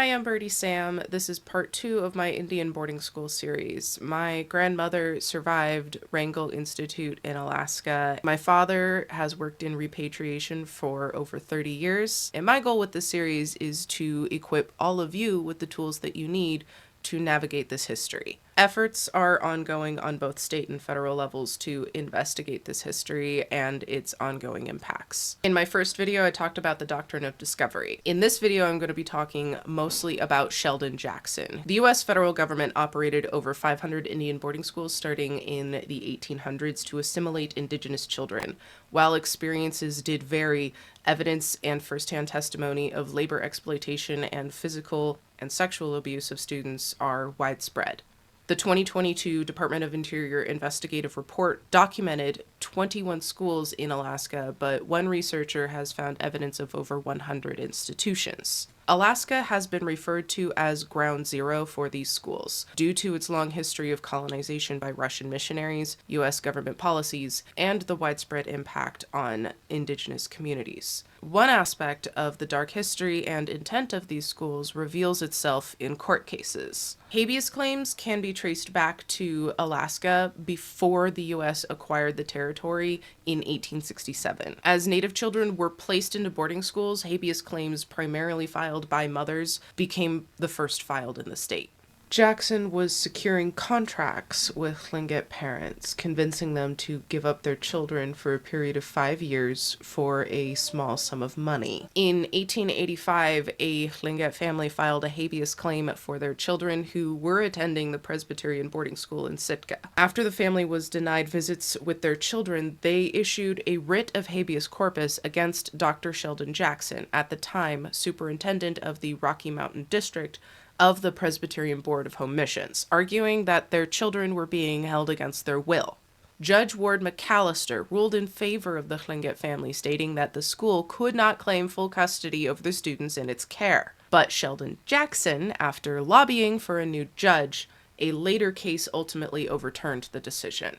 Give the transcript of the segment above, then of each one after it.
Hi, I'm Birdie Sam. This is part 2 of my Indian boarding school series. My grandmother survived Wrangell Institute in Alaska. My father has worked in repatriation for over 30 years, and my goal with this series is to equip all of you with the tools that you need to navigate this history. Efforts are ongoing on both state and federal levels to investigate this history and its ongoing impacts. In my first video, I talked about the doctrine of discovery. In this video, I'm going to be talking mostly about Sheldon Jackson. The U.S. federal government operated over 500 Indian boarding schools starting in the 1800s to assimilate indigenous children. While experiences did vary, evidence and firsthand testimony of labor exploitation and physical and sexual abuse of students are widespread. The 2022 Department of Interior investigative report documented 21 schools in Alaska, but one researcher has found evidence of over 100 institutions. Alaska has been referred to as ground zero for these schools due to its long history of colonization by Russian missionaries, U.S. government policies, and the widespread impact on indigenous communities. One aspect of the dark history and intent of these schools reveals itself in court cases. Habeas claims can be traced back to Alaska before the U.S. acquired the territory in 1867. As Native children were placed into boarding schools, habeas claims primarily filed by mothers became the first filed in the state. Jackson was securing contracts with Tlingit parents, convincing them to give up their children for a period of 5 years for a small sum of money. In 1885, a Tlingit family filed a habeas claim for their children who were attending the Presbyterian boarding school in Sitka. After the family was denied visits with their children, they issued a writ of habeas corpus against Dr. Sheldon Jackson, at the time superintendent of the Rocky Mountain District of the Presbyterian Board of Home Missions, arguing that their children were being held against their will. Judge Ward McAllister ruled in favor of the Tlingit family, stating that the school could not claim full custody over the students in its care. But Sheldon Jackson, after lobbying for a new judge, a later case ultimately overturned the decision.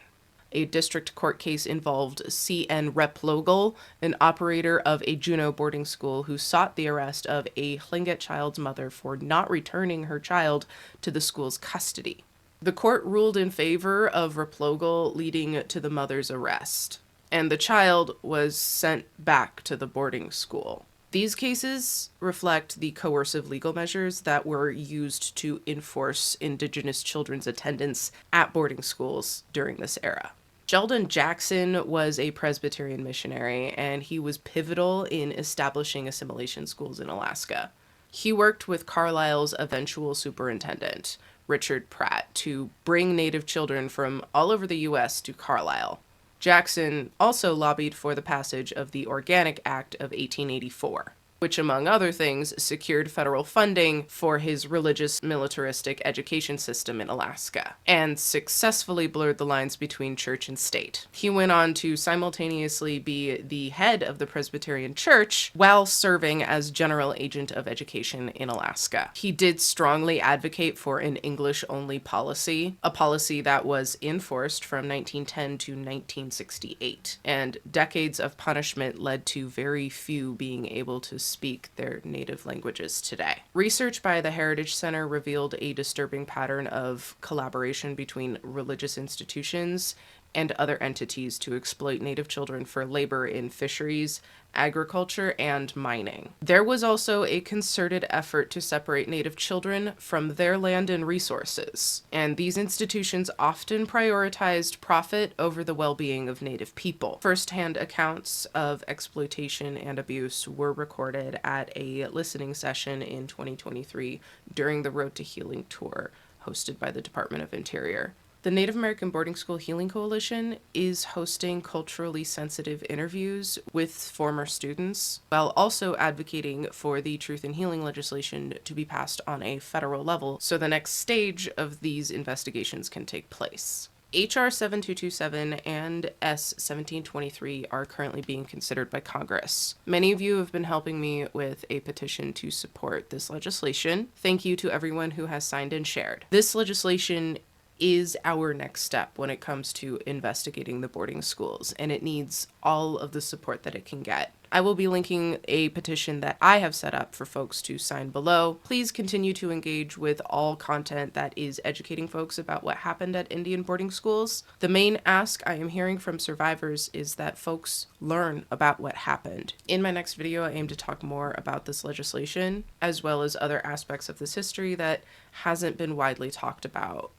A district court case involved C.N. Replogle, an operator of a Juneau boarding school who sought the arrest of a Tlingit child's mother for not returning her child to the school's custody. The court ruled in favor of Replogle, leading to the mother's arrest, and the child was sent back to the boarding school. These cases reflect the coercive legal measures that were used to enforce Indigenous children's attendance at boarding schools during this era. Sheldon Jackson was a Presbyterian missionary, and he was pivotal in establishing assimilation schools in Alaska. He worked with Carlisle's eventual superintendent, Richard Pratt, to bring Native children from all over the U.S. to Carlisle. Jackson also lobbied for the passage of the Organic Act of 1884. Which, among other things, secured federal funding for his religious militaristic education system in Alaska, and successfully blurred the lines between church and state. He went on to simultaneously be the head of the Presbyterian Church while serving as general agent of education in Alaska. He did strongly advocate for an English-only policy, a policy that was enforced from 1910 to 1968, and decades of punishment led to very few being able to speak their native languages today. Research by the Heritage Center revealed a disturbing pattern of collaboration between religious institutions and other entities to exploit Native children for labor in fisheries, agriculture, and mining. There was also a concerted effort to separate Native children from their land and resources, and these institutions often prioritized profit over the well-being of Native people. First-hand accounts of exploitation and abuse were recorded at a listening session in 2023 during the Road to Healing tour hosted by the Department of Interior. The Native American Boarding School Healing Coalition is hosting culturally sensitive interviews with former students, while also advocating for the Truth in Healing legislation to be passed on a federal level so the next stage of these investigations can take place. H.R. 7227 and S. 1723 are currently being considered by Congress. Many of you have been helping me with a petition to support this legislation. Thank you to everyone who has signed and shared. This legislation is our next step when it comes to investigating the boarding schools, and it needs all of the support that it can get. I will be linking a petition that I have set up for folks to sign below. Please continue to engage with all content that is educating folks about what happened at Indian boarding schools. The main ask I am hearing from survivors is that folks learn about what happened. In my next video, I aim to talk more about this legislation, as well as other aspects of this history that hasn't been widely talked about.